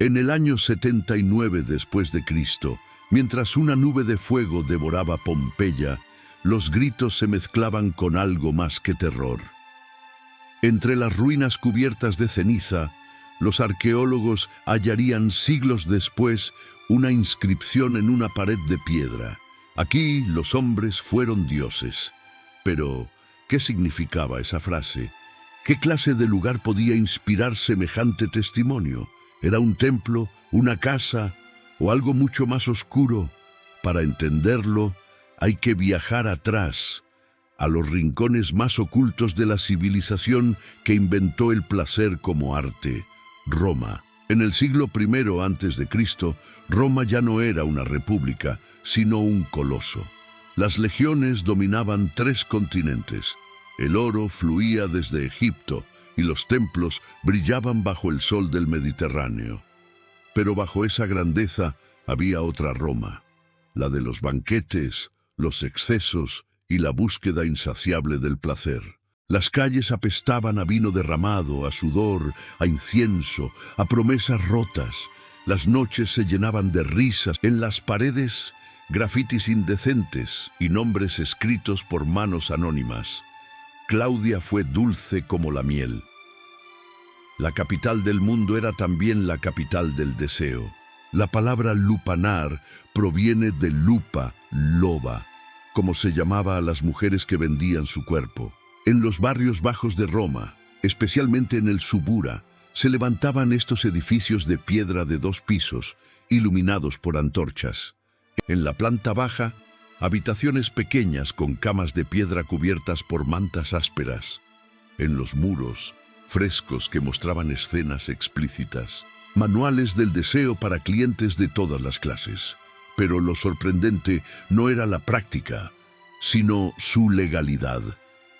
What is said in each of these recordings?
En el año 79 después de Cristo, mientras una nube de fuego devoraba Pompeya, los gritos se mezclaban con algo más que terror. Entre las ruinas cubiertas de ceniza, los arqueólogos hallarían siglos después una inscripción en una pared de piedra. Aquí los hombres fueron dioses. Pero, ¿qué significaba esa frase? ¿Qué clase de lugar podía inspirar semejante testimonio? ¿Era un templo, una casa o algo mucho más oscuro? Para entenderlo, hay que viajar atrás, a los rincones más ocultos de la civilización que inventó el placer como arte, Roma. En el siglo I a.C., Roma ya no era una república, sino un coloso. Las legiones dominaban 3 continentes. El oro fluía desde Egipto y los templos brillaban bajo el sol del Mediterráneo. Pero bajo esa grandeza había otra Roma, la de los banquetes, los excesos y la búsqueda insaciable del placer. Las calles apestaban a vino derramado, a sudor, a incienso, a promesas rotas. Las noches se llenaban de risas. En las paredes, grafitis indecentes y nombres escritos por manos anónimas. Claudia fue dulce como la miel. La capital del mundo era también la capital del deseo. La palabra lupanar proviene de lupa, loba, como se llamaba a las mujeres que vendían su cuerpo. En los barrios bajos de Roma, especialmente en el Subura, se levantaban estos edificios de piedra de 2 pisos, iluminados por antorchas. En la planta baja, habitaciones pequeñas con camas de piedra cubiertas por mantas ásperas. En los muros, frescos que mostraban escenas explícitas. Manuales del deseo para clientes de todas las clases. Pero lo sorprendente no era la práctica, sino su legalidad.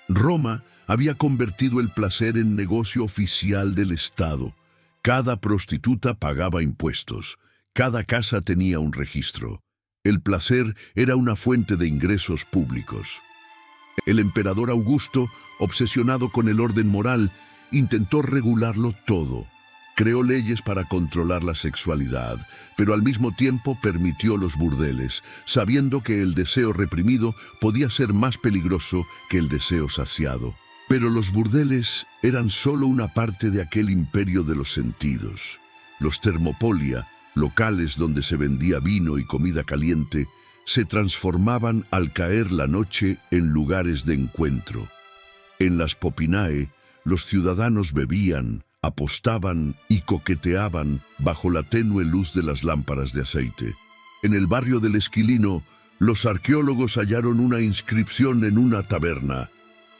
Roma había convertido el placer en negocio oficial del Estado. Cada prostituta pagaba impuestos. Cada casa tenía un registro. El placer era una fuente de ingresos públicos. El emperador Augusto, obsesionado con el orden moral, intentó regularlo todo. Creó leyes para controlar la sexualidad, pero al mismo tiempo permitió los burdeles, sabiendo que el deseo reprimido podía ser más peligroso que el deseo saciado. Pero los burdeles eran solo una parte de aquel imperio de los sentidos. Los thermopolia, locales donde se vendía vino y comida caliente, se transformaban al caer la noche en lugares de encuentro. En las popinae, los ciudadanos bebían, apostaban y coqueteaban bajo la tenue luz de las lámparas de aceite. En el barrio del Esquilino, los arqueólogos hallaron una inscripción en una taberna.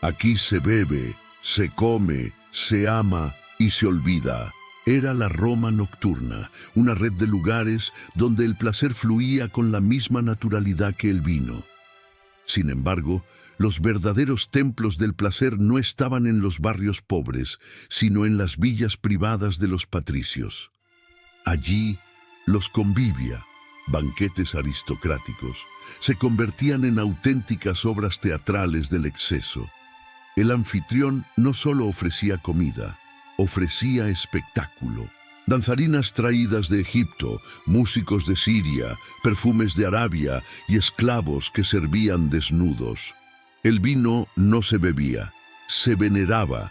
Aquí se bebe, se come, se ama y se olvida. Era la Roma nocturna, una red de lugares donde el placer fluía con la misma naturalidad que el vino. Sin embargo, los verdaderos templos del placer no estaban en los barrios pobres, sino en las villas privadas de los patricios. Allí, los convivia, banquetes aristocráticos, se convertían en auténticas obras teatrales del exceso. El anfitrión no solo ofrecía comida, ofrecía espectáculo. Danzarinas traídas de Egipto, músicos de Siria, perfumes de Arabia y esclavos que servían desnudos. El vino no se bebía, se veneraba.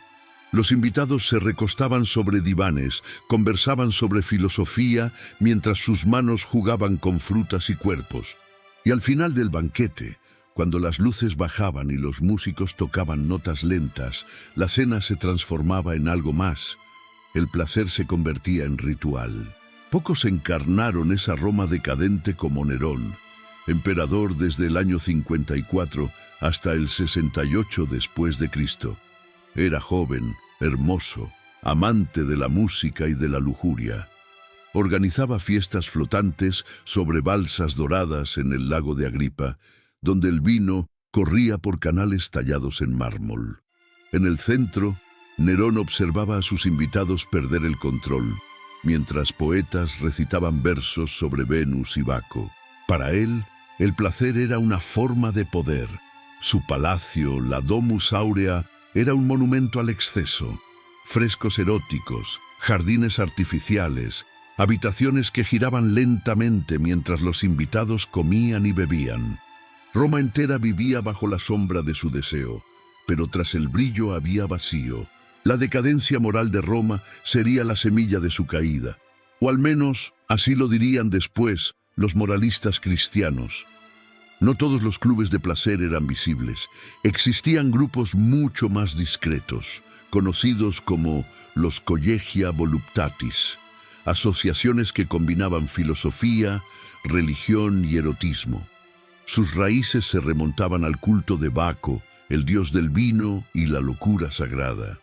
Los invitados se recostaban sobre divanes, conversaban sobre filosofía mientras sus manos jugaban con frutas y cuerpos. Y al final del banquete, cuando las luces bajaban y los músicos tocaban notas lentas, la cena se transformaba en algo más. El placer se convertía en ritual. Pocos encarnaron esa Roma decadente como Nerón, emperador desde el año 54 hasta el 68 después de Cristo. Era joven, hermoso, amante de la música y de la lujuria. Organizaba fiestas flotantes sobre balsas doradas en el lago de Agripa, donde el vino corría por canales tallados en mármol. En el centro, Nerón observaba a sus invitados perder el control, mientras poetas recitaban versos sobre Venus y Baco. Para él, el placer era una forma de poder. Su palacio, la Domus Aurea, era un monumento al exceso. Frescos eróticos, jardines artificiales habitaciones que giraban lentamente mientras los invitados comían y bebían. Roma entera vivía bajo la sombra de su deseo, pero tras el brillo había vacío. La decadencia moral de Roma sería la semilla de su caída, o al menos así lo dirían después los moralistas cristianos. No todos los clubes de placer eran visibles. Existían grupos mucho más discretos, conocidos como los Collegia Voluptatis, asociaciones que combinaban filosofía, religión y erotismo. Sus raíces se remontaban al culto de Baco, el dios del vino y la locura sagrada.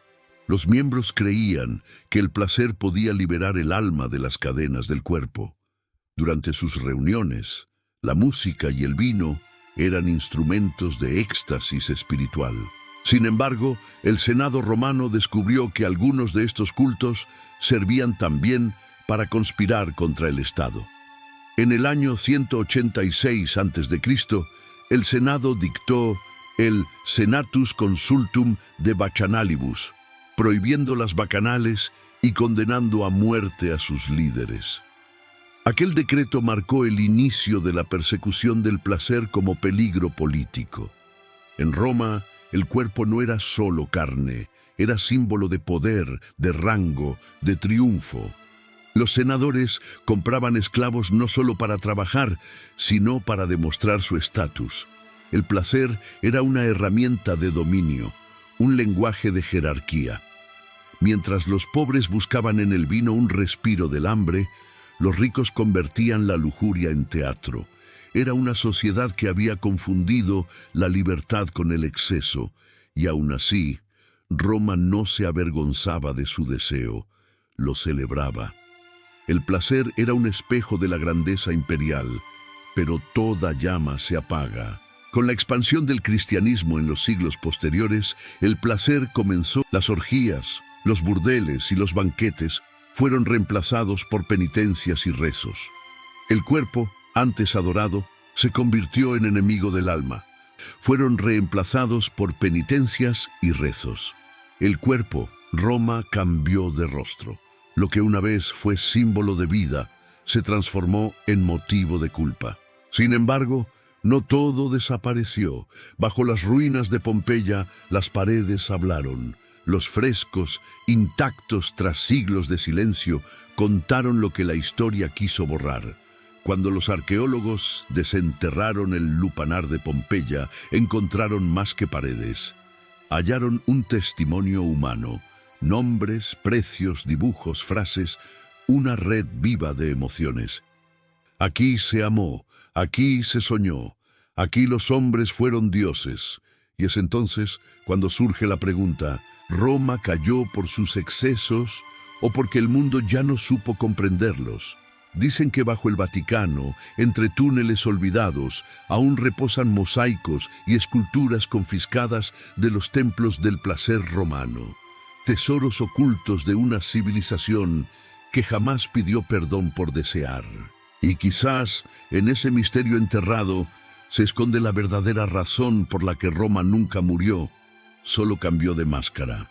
Los miembros creían que el placer podía liberar el alma de las cadenas del cuerpo. Durante sus reuniones, la música y el vino eran instrumentos de éxtasis espiritual. Sin embargo, el Senado romano descubrió que algunos de estos cultos servían también para conspirar contra el Estado. En el año 186 a.C., el Senado dictó el Senatus Consultum de Bacchanalibus, prohibiendo las bacanales y condenando a muerte a sus líderes. Aquel decreto marcó el inicio de la persecución del placer como peligro político. En Roma, el cuerpo no era solo carne, era símbolo de poder, de rango, de triunfo. Los senadores compraban esclavos no solo para trabajar, sino para demostrar su estatus. El placer era una herramienta de dominio, un lenguaje de jerarquía. Mientras los pobres buscaban en el vino un respiro del hambre, los ricos convertían la lujuria en teatro. Era una sociedad que había confundido la libertad con el exceso, y aún así, Roma no se avergonzaba de su deseo, lo celebraba. El placer era un espejo de la grandeza imperial, pero toda llama se apaga. Con la expansión del cristianismo en los siglos posteriores, el placer comenzó. Las orgías, los burdeles y los banquetes fueron reemplazados por penitencias y rezos. El cuerpo, antes adorado, se convirtió en enemigo del alma. Fueron reemplazados por penitencias y rezos. El cuerpo, Roma, cambió de rostro. Lo que una vez fue símbolo de vida, se transformó en motivo de culpa. Sin embargo, no todo desapareció. Bajo las ruinas de Pompeya, las paredes hablaron. Los frescos, intactos tras siglos de silencio, contaron lo que la historia quiso borrar. Cuando los arqueólogos desenterraron el lupanar de Pompeya, encontraron más que paredes. Hallaron un testimonio humano, nombres, precios, dibujos, frases, una red viva de emociones. Aquí se amó, aquí se soñó, aquí los hombres fueron dioses. Y es entonces cuando surge la pregunta: ¿Roma cayó por sus excesos o porque el mundo ya no supo comprenderlos? Dicen que bajo el Vaticano, entre túneles olvidados, aún reposan mosaicos y esculturas confiscadas de los templos del placer romano. Tesoros ocultos de una civilización que jamás pidió perdón por desear. Y quizás en ese misterio enterrado se esconde la verdadera razón por la que Roma nunca murió, solo cambió de máscara.